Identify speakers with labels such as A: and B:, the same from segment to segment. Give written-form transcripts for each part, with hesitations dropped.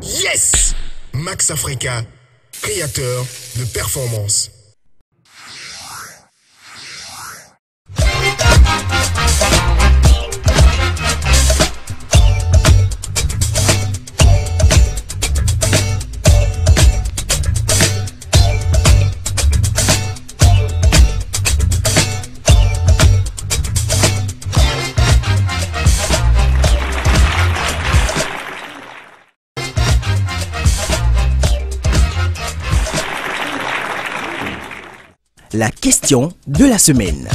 A: Yes! Max Africa, créateur de performance.
B: La question de la semaine.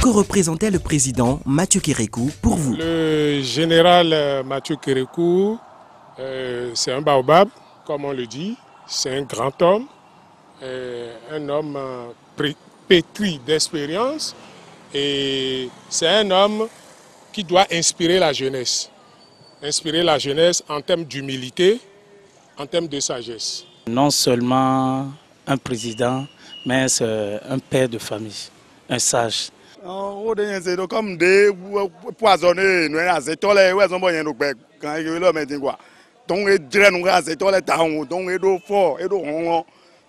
B: Que représentait le président Mathieu Kérékou pour vous?
C: Le général Mathieu Kérékou, c'est un baobab, comme on le dit. C'est un grand homme, un homme pétri d'expérience. Et c'est un homme qui doit inspirer la jeunesse. Inspirer la jeunesse en termes d'humilité, en termes de sagesse.
D: Non seulement un président, mais c'est un père de famille, un sage.
E: Comme des poisonnés, nous avons tous les quand ils le mettent quoi. Donc ils direct nous avons tous les temps, donc ils doivent fort, ils doivent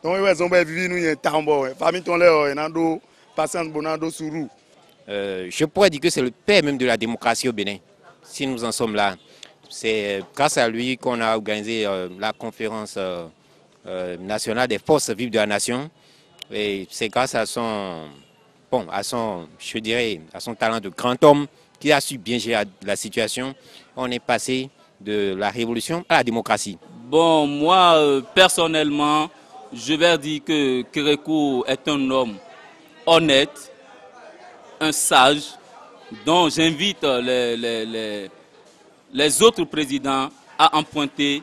E: donc ils ont vécu nous y tambo, famille ton les nando patience bonando sourou.
F: Je pourrais dire que c'est le père même de la démocratie au Bénin. Si nous en sommes là, c'est grâce à lui qu'on a organisé la conférence nationale des forces vives de la nation. Et c'est grâce à son talent de grand homme qui a su bien gérer la situation. On est passé de la révolution à la démocratie.
G: Bon, moi, personnellement, je vais dire que Kérékou est un homme honnête, un sage, dont j'invite les autres présidents à emprunter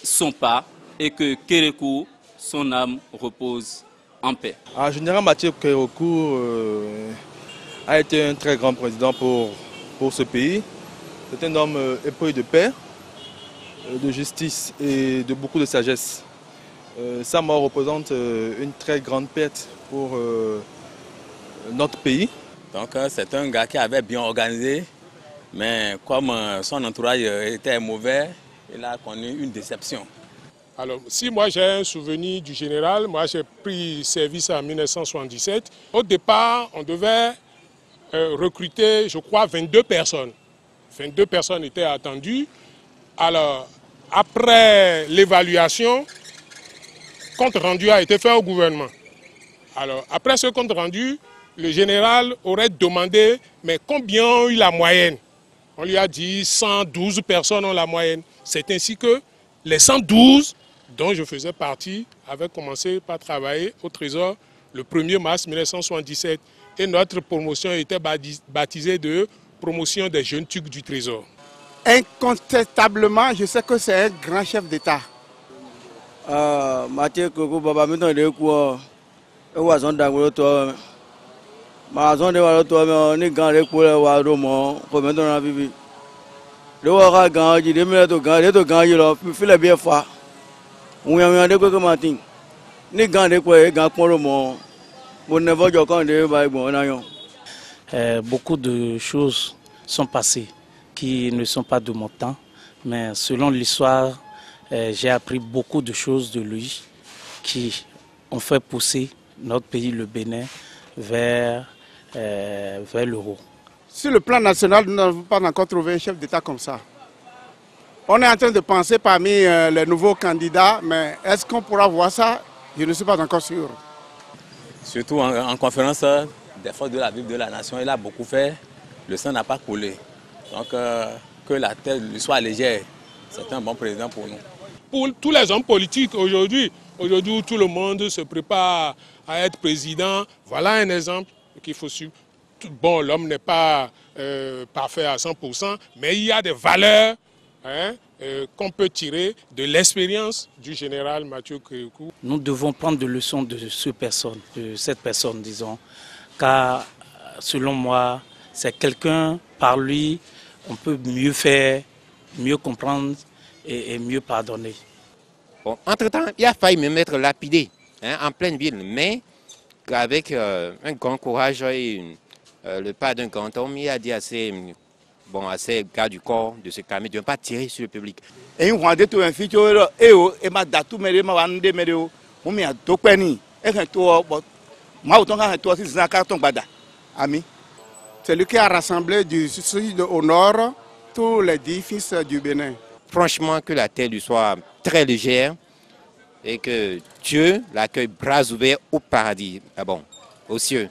G: son pas et que Kérékou, son âme, repose en paix.
H: En général, Mathieu Kérékou a été un très grand président pour ce pays. C'est un homme épris de paix, de justice et de beaucoup de sagesse. Sa mort représente une très grande perte pour notre pays.
I: Donc c'est un gars qui avait bien organisé, mais comme son entourage était mauvais, il a connu une déception.
C: Alors, si moi j'ai un souvenir du général, moi j'ai pris service en 1977. Au départ, on devait recruter, je crois, 22 personnes. 22 personnes étaient attendues. Alors, après l'évaluation, compte rendu a été fait au gouvernement. Alors, après ce compte rendu, le général aurait demandé, mais combien ont eu la moyenne? On lui a dit 112 personnes ont la moyenne. C'est ainsi que les 112 dont je faisais partie avaient commencé par travailler au Trésor le 1er mars 1977. Et notre promotion était baptisée de promotion des jeunes tucs du Trésor.
E: Incontestablement, je sais que c'est un grand chef d'État.
J: Mathieu Kérékou, Baba, maintenant il est quoi? Il est en train de ma zone de Waloto, ni grand pour le Wadomo, comme dans la vie. Le Wara Gang, il est de Gang, il a fait bien fort. On a des quoi matin. Ni grand de quoi, Gang pour le monde. Bon, ne va pas de bon.
D: Beaucoup de choses sont passées qui ne sont pas de mon temps, mais selon l'histoire, j'ai appris beaucoup de choses de lui qui ont fait pousser notre pays, le Bénin, vers l'euro.
E: Sur le plan national, nous n'avons pas encore trouvé un chef d'État comme ça. On est en train de penser parmi les nouveaux candidats, mais est-ce qu'on pourra voir ça? Je ne suis pas encore sûr.
I: Surtout en conférence des forces de la vie de la nation, il a beaucoup fait. Le sang n'a pas coulé. Donc que la tête lui soit légère, c'est un bon président pour nous.
C: Pour tous les hommes politiques aujourd'hui, tout le monde se prépare à être président. Voilà un exemple qu'il faut suivre. Bon, l'homme n'est pas parfait à 100%, mais il y a des valeurs qu'on peut tirer de l'expérience du général Mathieu Kérékou.
D: Nous devons prendre des leçons de cette personne, disons, car selon moi, c'est quelqu'un, par lui, on peut mieux faire, mieux comprendre et mieux pardonner.
F: Bon, entre-temps, il a failli même être lapidé en pleine ville, mais avec un grand courage et le pas d'un grand homme, il a dit à ses bon, à ces gars du corps de se calmer, de ne pas tirer sur le public.
E: Et on a tout un futur, et ma date, mais ma vande, mais on m'y a tout penny, et un tour, moi, autant qu'un tour, c'est un carton bada. Ami.
K: C'est lui qui a rassemblé du sud au nord tous les 10 fils du Bénin.
F: Franchement, que la terre lui soit très légère et que Dieu l'accueille bras ouverts au paradis, aux cieux.